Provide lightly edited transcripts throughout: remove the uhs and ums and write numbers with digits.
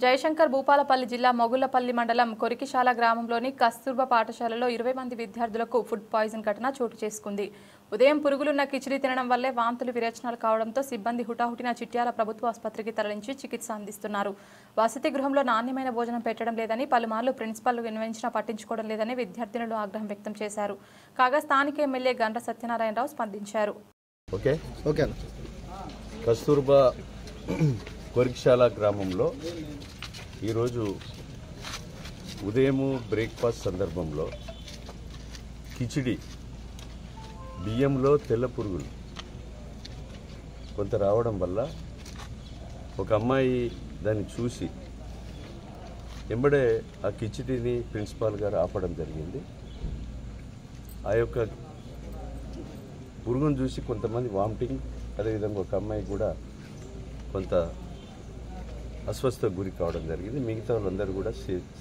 జయశంకర్ భూపాలపల్లి జిల్లా మొగుళ్లపల్లి మండలం కొరికిశాల గ్రామంలోని కస్తూర్బా పాఠశాలలో 20 మంది విద్యార్థులకు ఫుడ్ పాయిజన్ ఘటన చోటు చేసుకుంది. ఉదయం పురుగులున్న కిచిడి తినడం వల్లే వాంతులు విరేచనాలు కావడంతో సిబ్బంది హుటాహుటిన చిట్యాల ప్రభుత్వ ఆసుపత్రికి తరలించి చికిత్స అందిస్తున్నారు. వసతి గృహంలో నాణ్యమైన భోజనం పెట్టడం లేదని పలుమార్లు ప్రిన్సిపల్ విన్నవించినా పట్టించుకోవడం లేదని విద్యార్థినులు ఆగ్రహం వ్యక్తం చేశారు. కాగా స్థానిక ఎమ్మెల్యే గండ్ర సత్యనారాయణరావు స్పందించారు. కస్తూర్బా కొరికిశాల గ్రామంలో ఈరోజు ఉదయము బ్రేక్ఫాస్ట్ సందర్భంలో కిచిడి బియ్యంలో తెల్ల పురుగులు కొంత రావడం వల్ల ఒక అమ్మాయి దాన్ని చూసి ఎంబడే ఆ కిచిడిని ప్రిన్సిపాల్ గారు ఆపడం జరిగింది. ఆ యొక్క పురుగును చూసి కొంతమంది వామిటింగ్, అదేవిధంగా ఒక అమ్మాయి కూడా కొంత అస్వస్థకు గురి కావడం జరిగింది. మిగతా వాళ్ళందరూ కూడా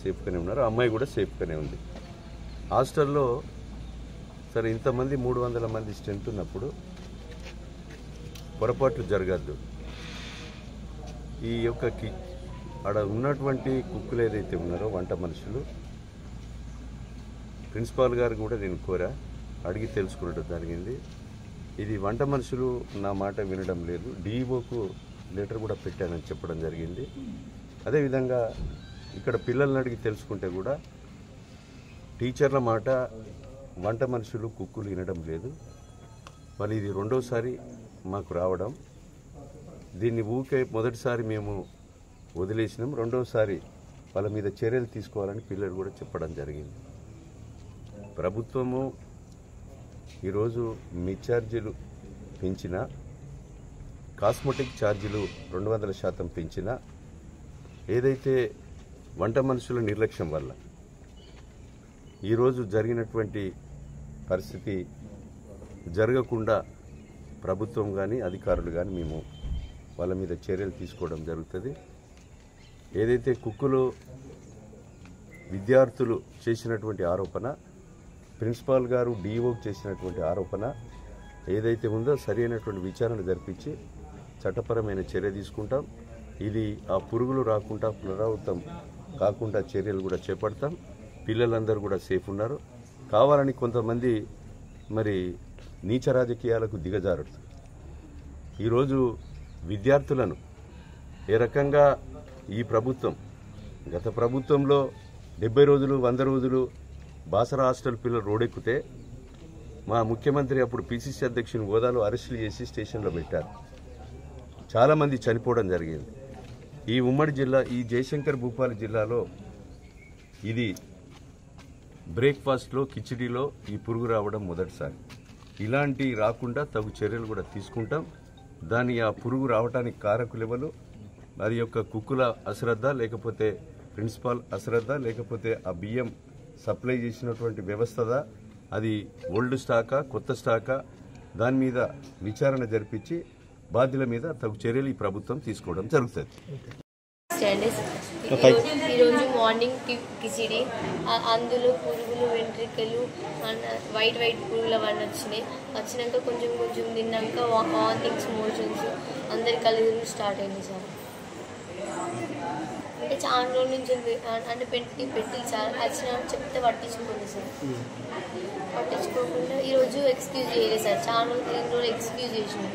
సేఫ్గానే ఉన్నారు. అమ్మాయి కూడా సేఫ్గానే ఉంది. హాస్టల్లో సరే ఇంతమంది 300 మంది స్ట్రెంత్ ఉన్నప్పుడు పొరపాట్లు జరగద్దు. ఈ యొక్క ఆడ ఉన్నటువంటి కుక్కులు ఏదైతే ఉన్నారో వంట మనుషులు, ప్రిన్సిపాల్ గారు కూడా నేను కోరా అడిగి తెలుసుకున్నట్టు జరిగింది. ఇది వంట మనుషులు నా మాట వినడం లేదు, డిఈఓకు లెటర్ కూడా పెట్టానని చెప్పడం జరిగింది. అదేవిధంగా ఇక్కడ పిల్లల్ని అడిగి తెలుసుకుంటే కూడా టీచర్ల మాట వంట మనుషులు కుక్కులు వినడం లేదు. మరి ఇది రెండోసారి మాకు రావడం, దీన్ని ఊకే మొదటిసారి మేము వదిలేసినాం, రెండోసారి వాళ్ళ మీద చర్యలు తీసుకోవాలని పిల్లలు కూడా చెప్పడం జరిగింది. ప్రభుత్వము ఈరోజు మీ ఛార్జీలు పెంచినా, కాస్మెటిక్ ఛార్జీలు 200% పెంచినా, ఏదైతే వంట మనుషుల నిర్లక్ష్యం వల్ల ఈరోజు జరిగినటువంటి పరిస్థితి జరగకుండా ప్రభుత్వం కానీ అధికారులు కానీ మేము వాళ్ళ మీద చర్యలు తీసుకోవడం జరుగుతుంది. ఏదైతే కుక్కులు విద్యార్థులు చేసినటువంటి ఆరోపణ, ప్రిన్సిపాల్ గారు డిఓకి చేసినటువంటి ఆరోపణ ఏదైతే ఉందో సరి అయినటువంటి విచారణ జరిపించి చట్టపరమైన చర్య తీసుకుంటాం. ఇది ఆ పురుగులు రాకుండా పునరావృతం కాకుండా చర్యలు కూడా చేపడతాం. పిల్లలందరూ కూడా సేఫ్ ఉన్నారు. కావాలని కొంతమంది మరి నీచ రాజకీయాలకు దిగజారుతుంది. ఈరోజు విద్యార్థులను ఏ రకంగా ఈ ప్రభుత్వం, గత ప్రభుత్వంలో 70 రోజులు 100 రోజులు బాసర హాస్టల్ పిల్లలు రోడెక్కితే మా ముఖ్యమంత్రి అప్పుడు పిసిసి అధ్యక్షుని హోదాలో అరెస్టులు చేసి స్టేషన్లో పెట్టారు. చాలామంది చనిపోవడం జరిగింది. ఈ ఉమ్మడి జిల్లా, ఈ జయశంకర్ భూపాల జిల్లాలో ఇది బ్రేక్ఫాస్ట్లో కిచిడిలో ఈ పురుగు రావడం మొదటిసారి. ఇలాంటి రాకుండా తగు చర్యలు కూడా తీసుకుంటాం. దాని ఆ పురుగు రావడానికి కారకులెవరు, అది యొక్క కుక్కుల అశ్రద్ధ, లేకపోతే ప్రిన్సిపాల్ అశ్రద్ధ, లేకపోతే ఆ బియ్యం సప్లై చేసినటువంటి వ్యవస్థదా, అది ఓల్డ్ స్టాకా కొత్త స్టాకా, దాని మీద విచారణ జరిపించి బాధ్యుల మీద తగు చర్యలు ఈ ప్రభుత్వం తీసుకోవడం జరుగుతుంది. ఈరోజు మార్నింగ్ కిచిడి, అందులో పురుగులు వెంట్రికలు వైట్ పురుగులు అవన్నీ వచ్చినాక కొంచెం తిన్నాక వామిటింగ్స్, మోషన్స్, అందరి కళ్ళు స్టార్ట్ అయింది సార్. అంటే చాలా రోజుల నుంచి అంటే పెట్టి సార్ వచ్చిన చెప్తే పట్టించుకోండి సార్. పట్టించుకోకుండా ఈరోజు ఎక్స్క్యూజ్ చేయలేదు సార్. చాలా రోజులు ఎక్స్క్యూజ్ చేసినాం.